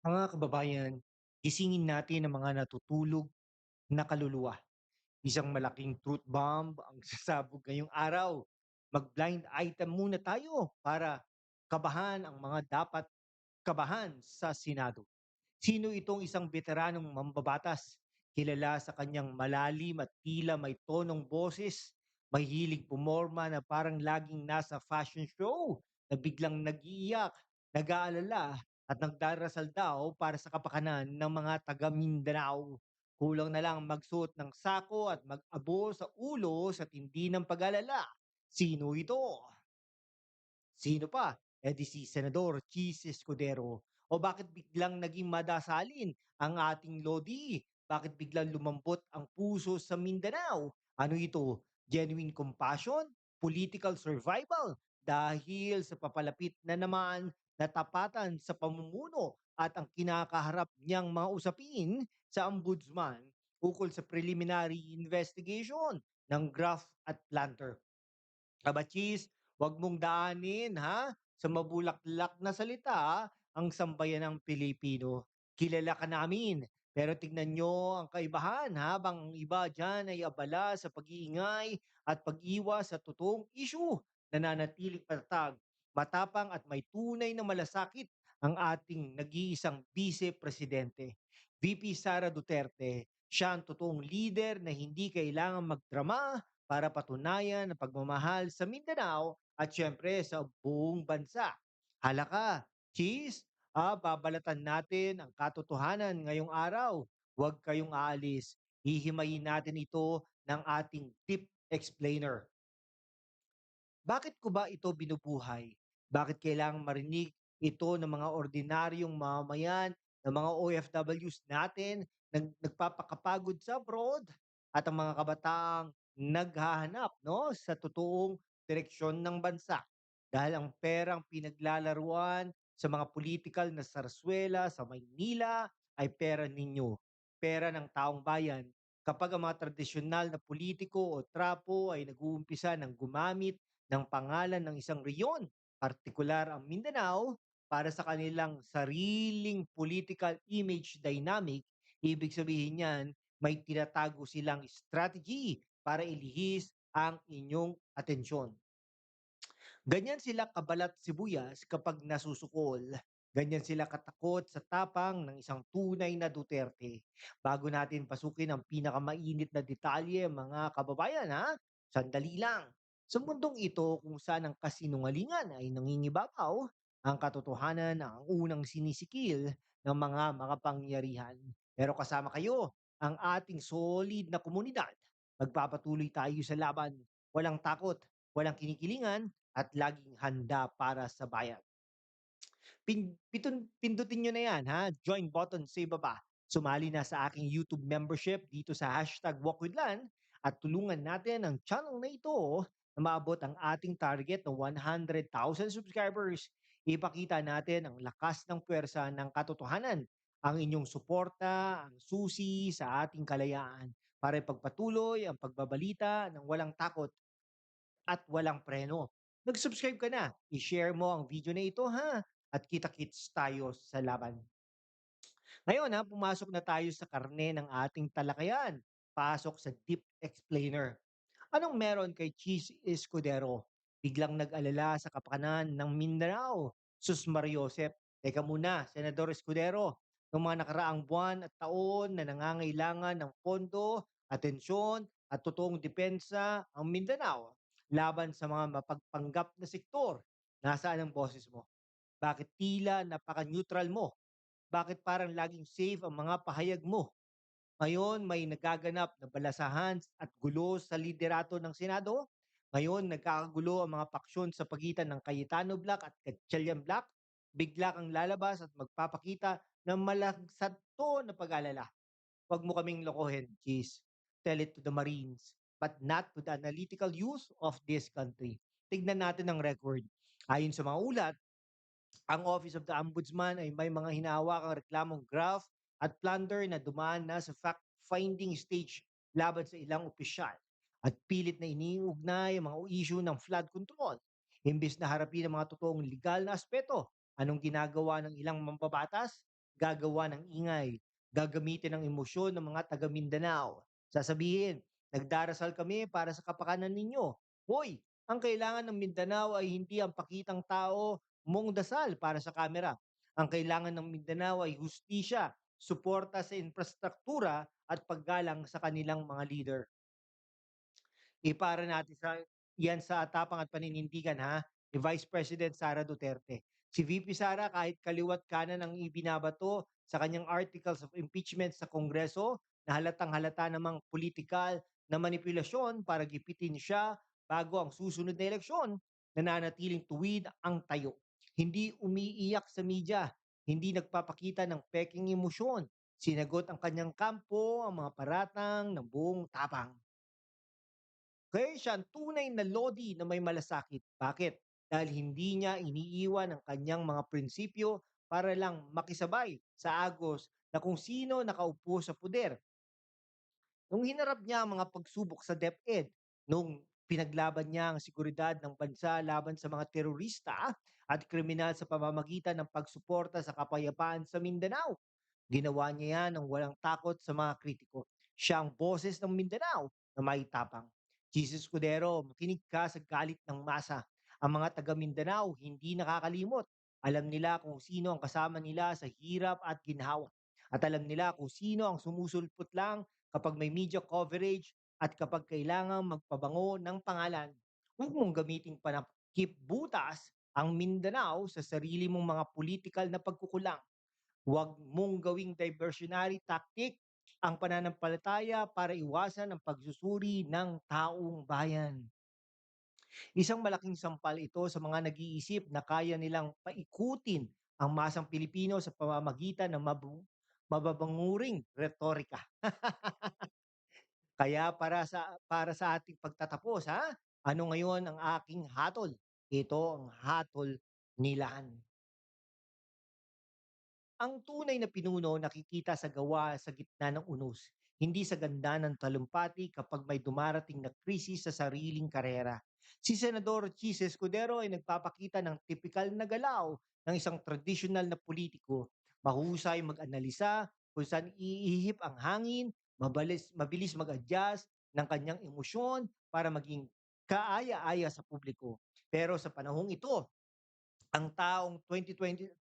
Mga kababayan, gisingin natin ang mga natutulog na kaluluwa. Isang malaking truth bomb ang sasabog ngayong araw. Mag-blind item muna tayo para kabahan ang mga dapat kabahan sa Senado. Sino itong isang veteranong mambabatas? Kilala sa kanyang malalim at tila may tonong boses, may hilig pumorma na parang laging nasa fashion show, na biglang nag-iiyak, nag-aalala at nagdarasal daw para sa kapakanan ng mga taga Mindanao. Kulang na lang magsuot ng sako at mag-abo sa ulo sa tindi ng pag-alala. Sino ito? Sino pa? Eh di si Senador Chis Escudero. O bakit biglang naging madasalin ang ating Lodi? Bakit biglang lumambot ang puso sa Mindanao? Ano ito? Genuine compassion? Political survival? Dahil sa papalapit na naman na tapatan sa pamumuno at ang kinakaharap niyang mga usapin sa ombudsman ukol sa preliminary investigation ng Graft at Planter. Kabachis, wag mong daanin ha sa mabulaklak na salita ang sambayan ng Pilipino. Kilala ka namin, pero tignan nyo ang kaibahan habang ang iba dyan ay abala sa pag-iingay at pag-iwas sa totoong issue. Nananatiling patatag, matapang at may tunay na malasakit ang ating nag-iisang vice-presidente. VP Sara Duterte, siya ang totoong leader na hindi kailangan magdrama para patunayan ang pagmamahal sa Mindanao at siyempre sa buong bansa. Halaka, cheese, babalatan natin ang katotohanan ngayong araw. Huwag kayong aalis. Hihimayin natin ito ng ating tip explainer. Bakit ko ba ito binubuhay? Bakit kailangang marinig ito ng mga ordinaryong mamamayan, ng mga OFWs natin, nagpapakapagod sa abroad, at ang mga kabataang naghahanap no, sa totoong direksyon ng bansa? Dahil ang perang pinaglalaruan sa mga political na sarswela sa Maynila ay pera ninyo, pera ng taong bayan. Kapag ang mga tradisyonal na politiko o trapo ay nag-uumpisa ng gumamit ng pangalan ng isang reyon, partikular ang Mindanao, para sa kanilang sariling political image dynamic, ibig sabihin niyan, may tinatago silang strategy para ilihis ang inyong atensyon. Ganyan sila kabalat sibuyas kapag nasusukol. Ganyan sila katakot sa tapang ng isang tunay na Duterte. Bago natin pasukin ang pinakamainit na detalye, mga kababayan, ha? Sandali lang. Sa mundong ito kung saan ang kasinungalingan ay nangingibabaw, ang katotohanan ang unang sinisikil ng mga makapangyarihan. Pero kasama kayo, ang ating solid na komunidad. Magpapatuloy tayo sa laban. Walang takot, walang kinikilingan, at laging handa para sa bayan. Pindutin nyo na yan, ha? Join button sa ibaba. Sumali na sa aking YouTube membership dito sa hashtag #WalkWithLan at tulungan natin ang channel na ito na maabot ang ating target ng 100,000 subscribers. Ipakita natin ang lakas ng puwersa ng katotohanan. Ang inyong suporta, ang susi sa ating kalayaan para ipagpatuloy ang pagbabalita ng walang takot at walang preno. Nag-subscribe ka na, i-share mo ang video na ito ha, at kita-kits tayo sa laban. Ngayon pumasok na tayo sa karne ng ating talakayan. Pasok sa Deep Explainer. Anong meron kay Cheese Escudero? Biglang nag-alala sa kapakanan ng Mindanao. Sus Mariosep, teka muna, Senador Escudero, noong mga nakaraang buwan at taon na nangangailangan ng pondo, atensyon at totoong depensa ang Mindanao laban sa mga mapagpanggap na sektor. Nasaan ang boses mo? Bakit tila napaka-neutral mo? Bakit parang laging safe ang mga pahayag mo? Ngayon may nagaganap na balasahan at gulo sa liderato ng Senado. Ngayon nagkakagulo ang mga paksyon sa pagitan ng Cayetano Black at Gatchalian Black. Bigla kang lalabas at magpapakita ng malagsad to na pag-alala. Huwag mo kaming lokohin, Cheese. Tell it to the Marines, but not to the analytical youth of this country. Tignan natin ang record. Ayon sa mga ulat, ang Office of the Ombudsman ay may mga hinahawakang reklamong graft at plunder na dumaan na sa fact-finding stage laban sa ilang opisyal at pilit na iniugnay ang mga issue ng flood control. Imbis na harapin ang mga totoong legal na aspeto, anong ginagawa ng ilang mambabatas? gagawa ng ingay, gagamitin ng emosyon ng mga taga Mindanao. Sasabihin, nagdarasal kami para sa kapakanan ninyo. Hoy, ang kailangan ng Mindanao ay hindi ang pakitang tao mong dasal para sa kamera. Ang kailangan ng Mindanao ay hustisya, suporta sa infrastruktura at paggalang sa kanilang mga leader. Ipara natin yan sa tapang at paninindigan ha, ni Vice President Sara Duterte. Si VP Sara kahit kaliwat kanan ang ibinabato sa kanyang articles of impeachment sa Kongreso na halatang halata namang politikal na manipulasyon para gipitin siya bago ang susunod na eleksyon, nananatiling tuwid ang tayo. Hindi umiiyak sa media, hindi nagpapakita ng peking emosyon. Sinagot ang kanyang kampo ang mga paratang ng buong tapang. Kaya siya ang tunay na lodi na may malasakit. Bakit? Dahil hindi niya iniiwan ang kanyang mga prinsipyo para lang makisabay sa agos na kung sino nakaupo sa puder. Nung hinarap niya ang mga pagsubok sa DepEd, nung pinaglaban niya ang seguridad ng bansa laban sa mga terorista at kriminal sa pamamagitan ng pagsuporta sa kapayapaan sa Mindanao, ginawa niya yan ng walang takot sa mga kritiko. Siya ang boses ng Mindanao na may tapang. Jesus Cudero, makinig ka sa galit ng masa. Ang mga taga Mindanao hindi nakakalimot. Alam nila kung sino ang kasama nila sa hirap at ginhawa. At alam nila kung sino ang sumusulpot lang kapag may media coverage at kapag kailangang magpabango ng pangalan. Huwag mong gamiting panakip butas ang Mindanao sa sarili mong mga political na pagkukulang. Huwag mong gawing diversionary tactic ang pananampalataya para iwasan ang pagsusuri ng taong bayan. Isang malaking sampal ito sa mga nag-iisip na kaya nilang paikutin ang masang Pilipino sa pamamagitan ng mababanguring retorika. Kaya para sa ating pagtatapos ha, ano ngayon ang aking hatol? Ito ang hatol nilaan. Ang tunay na pinuno nakikita sa gawa sa gitna ng unos, hindi sa ganda ng talumpati kapag may dumarating na krisis sa sariling karera. Si Senador Chis Escudero ay nagpapakita ng tipikal na galaw ng isang tradisyonal na politiko. Mahusay mag-analisa kung saan iihip ang hangin, mabilis mag-adjust ng kanyang emosyon para maging kaaya-aya sa publiko. Pero sa panahong ito, ang taong 2026,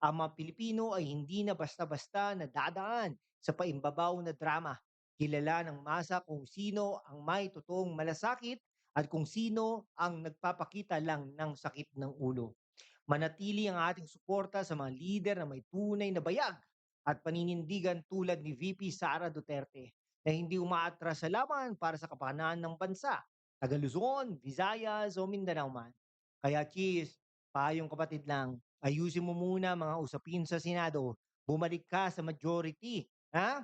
ang mga Pilipino ay hindi na basta-basta nadadaan sa paimbabaw na drama. Kilala ng masa kung sino ang may totoong malasakit at kung sino ang nagpapakita lang ng sakit ng ulo. Manatili ang ating suporta sa mga lider na may tunay na bayag at paninindigan tulad ni VP Sara Duterte na hindi umaatras sa laban para sa kapakanan ng bansa, taga Luzon, Visayas o Mindanao man. Kaya cheese, payong kapatid lang, ayusin mo muna mga usapin sa Senado, bumalik ka sa majority, ha?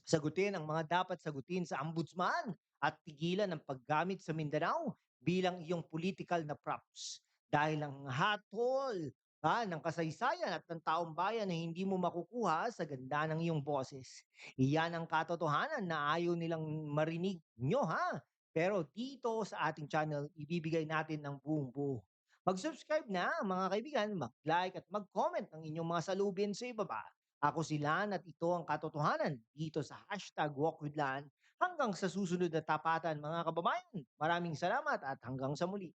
Sagutin ang mga dapat sagutin sa ombudsman at tigilan ang paggamit sa Mindanao bilang iyong political na props. Dahil ang hatol ng kasaysayan at ng taong bayan na hindi mo makukuha sa ganda ng iyong boses. Iyan ang katotohanan na ayaw nilang marinig nyo ha. Pero dito sa ating channel, ibibigay natin ng buong buo. Mag-subscribe na mga kaibigan, mag-like at mag-comment ng inyong mga salubin sa ibaba. Ako si Lan at ito ang katotohanan dito sa #WalkWithLan. Hanggang sa susunod na tapatan mga kababayan. Maraming salamat at hanggang sa muli.